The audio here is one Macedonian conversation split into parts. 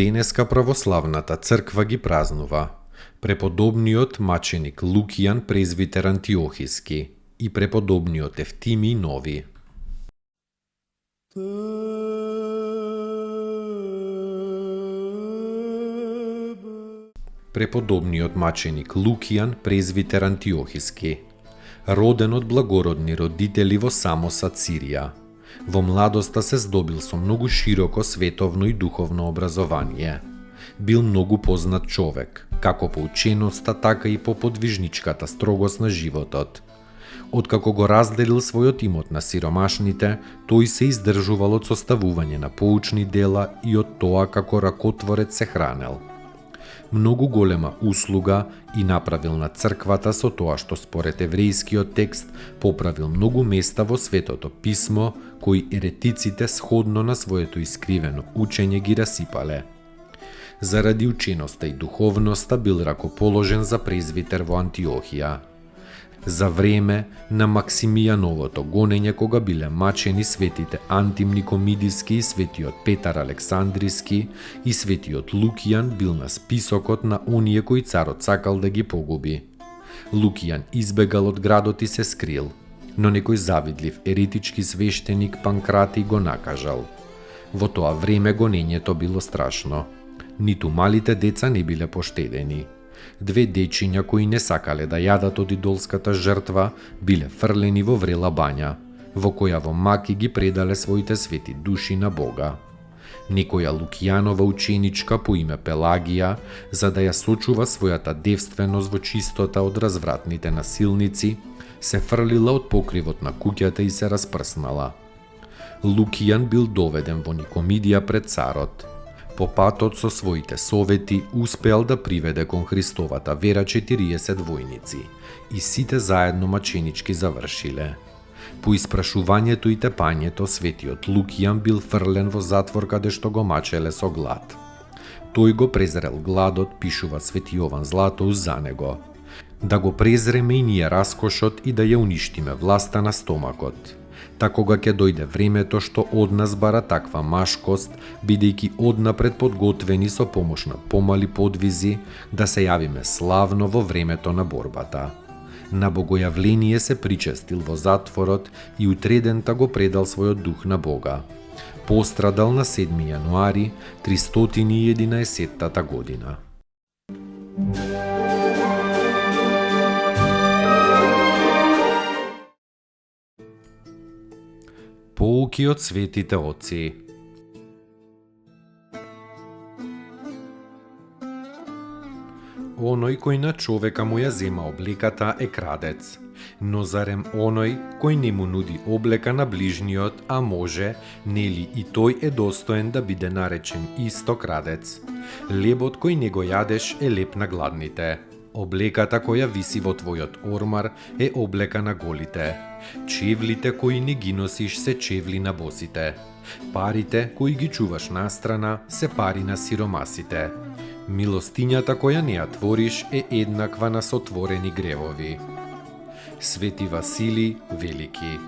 Денеска православната црква ги празнува преподобниот маченик Лукијан презвитер Антиохиски и преподобниот Евтимиј Нови. Преподобниот маченик Лукијан презвитер Антиохиски, роден од благородни родители во Самоса, Цирија. Во младоста се здобил со многу широко световно и духовно образование. Бил многу познат човек, како по ученоста, така и по подвижничката строгост на животот. Откако го разделил својот имот на сиромашните, тој се издржувал од составување на поучни дела и од тоа како ракотворец се хранел. Многу голема услуга и направил на црквата со тоа што според еврејскиот текст поправил многу места во Светото писмо кои еретиците сходно на своето искривено учење ги расипале. Заради ученоста и духовноста бил ракоположен за презвитер во Антиохија. За време на Максимијановото гонење, кога биле мачени светите Антим Никомидиски и светиот Петар Александриски и светиот Лукијан, бил на списокот на оние кои царот сакал да ги погуби. Лукијан избегал од градот и се скрил, но некој завидлив еретички свештеник Панкрати го накажал. Во тоа време гонењето било страшно. Ниту малите деца не биле поштедени. Две дечиња кои не сакале да јадат од идолската жртва биле фрлени во врела бања, во која во маки ги предале своите свети души на Бога. Некоја Лукијанова ученичка по име Пелагија, за да ја сочува својата девственост во чистота од развратните насилници, се фрлила од покривот на куќата и се распрснала. Лукијан бил доведен во Никомидија пред царот. По патот со своите совети успеал да приведе кон Христовата вера 40 војници и сите заедно маченички завршиле. По испрашувањето и тепањето, светиот Лукијан бил фрлен во затвор каде што го мачеле со глад. Тој го презрел гладот, пишува свети Јован Златоуст за него. Да го презреме и ние раскошот и да ја уништиме власта на стомакот. Та кога ќе дојде времето што од нас бара таква машкост, бидејќи однапред подготвени со помош на помали подвизи, да се јавиме славно во времето на борбата. На богојавление се причестил во затворот и утредента го предал својот дух на Бога. Пострадал на 7 јануари 311 година. Поуки од светите оци. Оној кој на човека му ја зема облеката е крадец, но зарем оној кој не му нуди облека на ближниот, а може, нели и тој е достоен да биде наречен исто крадец. Лебот кој не го јадеш е леп на гладните. Облеката која виси во твојот ормар е облека на голите. Чевлите кои не ги носиш се чевли на босите. Парите кои ги чуваш настрана се пари на сиромасите. Милостињата која не ја твориш е еднаква на сотворени гревови. Свети Василий Велики.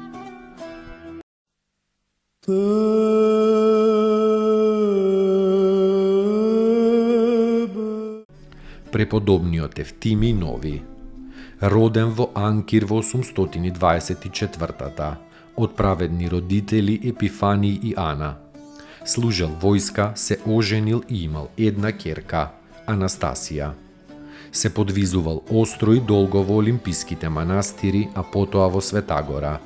Преподобниот Евтимиј Нови, роден во Анкир во 824-та, од праведни родители Епифаниј и Ана. Служел војска, се оженил и имал една ќерка, Анастасија. Се подвизувал остро и долго во олимписките манастири, а потоа во Светагора.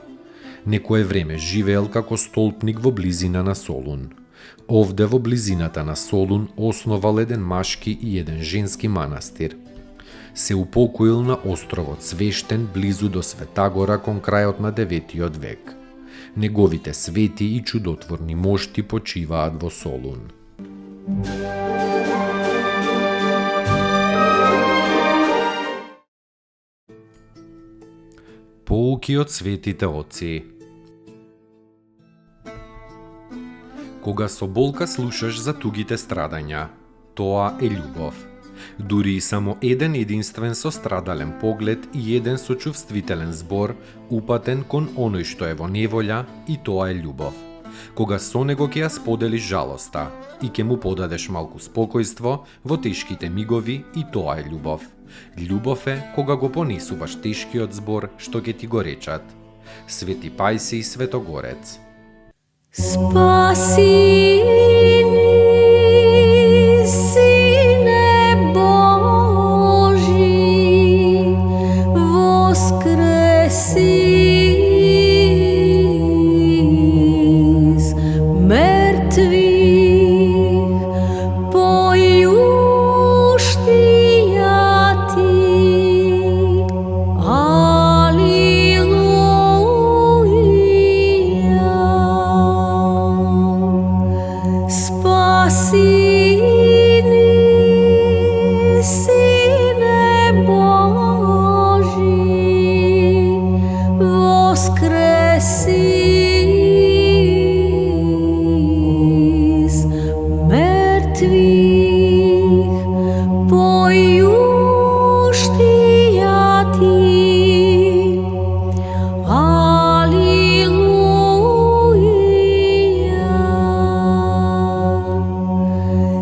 Некое време живеел како столпник во близина на Солун. Овде во близината на Солун основал еден машки и еден женски манастир. Се упокоил на островот Свештен близу до Светагора кон крајот на 9 век. Неговите свети и чудотворни мошти почиваат во Солун. Поуки од светите отци. Кога со болка слушаш за тугите страдања, тоа е љубов. Дури и само еден единствен сострадален поглед и еден сочувствителен збор упатен кон оној што е во неволја, и тоа е љубов. Кога со него ќе ја споделиш жалоста и ќе му подадеш малку спокојство во тешките мигови, и тоа е љубов. Љубов е кога го понесуваш тешкиот збор што ќе ти го речат. Свети Пајсий Светогорец. Спаси ни, Сине Божи, воскреси из мертвих, поющия ти, Спаси ни, Сине Божи, воскреси из мертвих, поющия ти.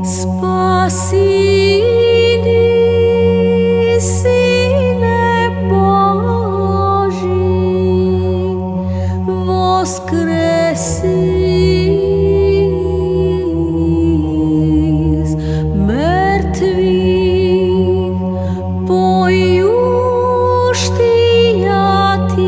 Спаси ни, Сине Божи, воскреси из мертвих, поющия ти.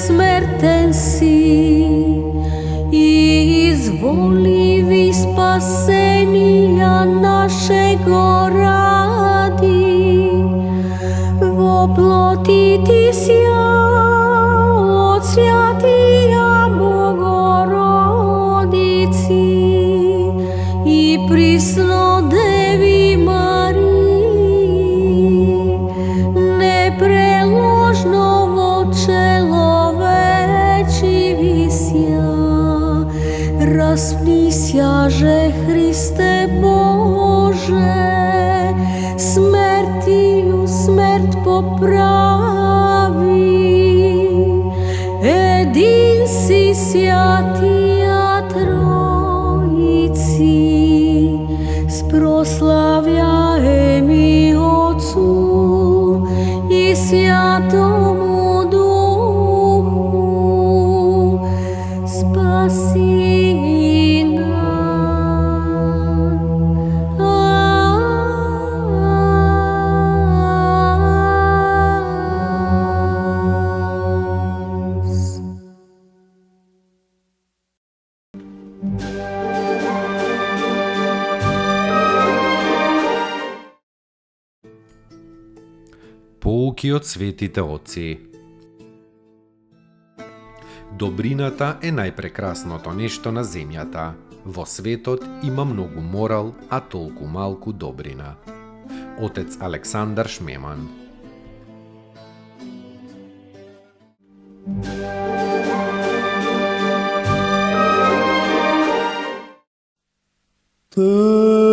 Смертен си, изволиви спасенија нашего ради, во плоти ти сја од свјатија Богородици и присно Деви Марии, непреложно во человечи висја, распнисјаже Христе Боже, смертију смрт поправи, един си свјатија Тројци, спрославјаеми Отцу и Свјатому Духу, спаси нас. Поуки од светите отци. Добрината е најпрекрасното нешто на земјата. Во светот има многу морал, а толку малку добрина. Отец Александар Шмеман. Te